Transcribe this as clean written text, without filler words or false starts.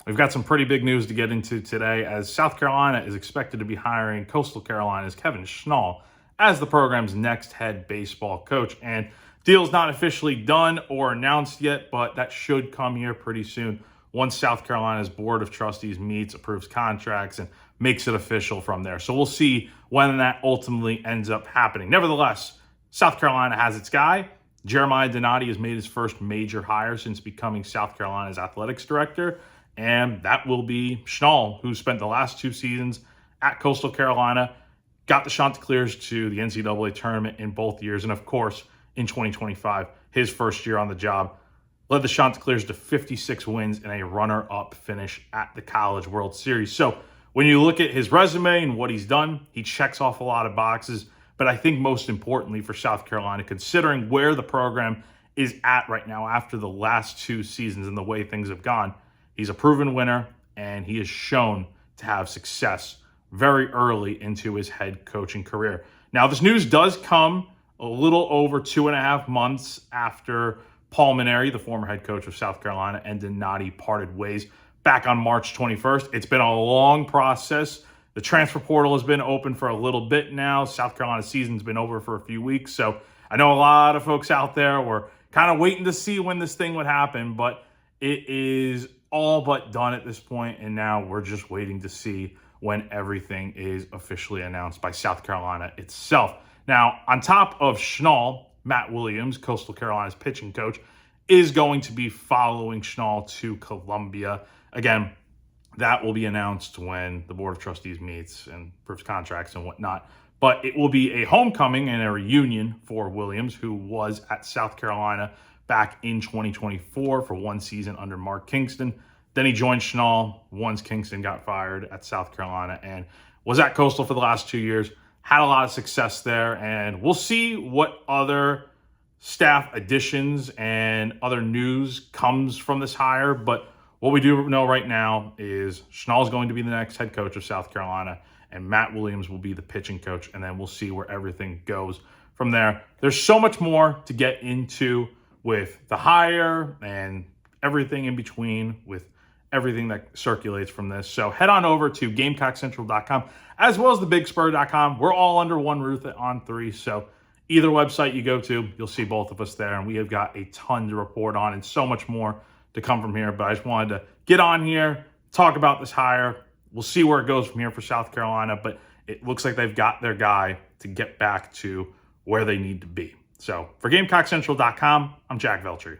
We've got some pretty big news to get into today, as South Carolina is expected to be hiring Coastal Carolina's Kevin Schnall as the program's next head baseball coach. And deal's not officially done or announced yet, but that should come here pretty soon once South Carolina's Board of Trustees meets, approves contracts, and makes it official from there. So we'll see when that ultimately ends up happening. Nevertheless, South Carolina has its guy. Jeremiah Donati has made his first major hire since becoming South Carolina's athletics director, and that will be Schnall, who spent the last 2 seasons at Coastal Carolina, got the Chanticleers to the NCAA tournament in both years, and of course, in 2025, his first year on the job, led the Chanticleers to 56 wins and a runner-up finish at the College World Series. So when you look at his resume and what he's done, he checks off a lot of boxes. But I think most importantly for South Carolina, considering where the program is at right now after the last 2 seasons and the way things have gone, he's a proven winner, and he has shown to have success very early into his head coaching career. Now, this news does come a little over 2.5 months after Paul Mainieri, the former head coach of South Carolina, and Donati parted ways back on March 21st. It's been a long process. The transfer portal has been open for a little bit now. South Carolina's season's been over for a few weeks. So I know a lot of folks out there were kind of waiting to see when this thing would happen, but it is all but done at this point, and now we're just waiting to see when everything is officially announced by South Carolina itself. Now, on top of Schnall, Matt Williams, Coastal Carolina's pitching coach, is going to be following Schnall to Columbia. Again, that will be announced when the Board of Trustees meets and approves contracts and whatnot. But it will be a homecoming and a reunion for Williams, who was at South Carolina back in 2024 for 1 season under Mark Kingston. Then he joined Schnall once Kingston got fired at South Carolina, and was at Coastal for the last 2 years. Had a lot of success there, and we'll see what other staff additions and other news comes from this hire. But what we do know right now is Schnall is going to be the next head coach of South Carolina, and Matt Williams will be the pitching coach, and then we'll see where everything goes from there. There's so much more to get into with the hire and everything in between, with everything that circulates from this. So head on over to GamecockCentral.com as well as thebigspur.com. We're all under one roof at On3. So either website you go to, you'll see both of us there. And we have got a ton to report on and so much more to come from here. But I just wanted to get on here, talk about this hire. We'll see where it goes from here for South Carolina. But it looks like they've got their guy to get back to where they need to be. So for GamecockCentral.com, I'm Jack Veltri.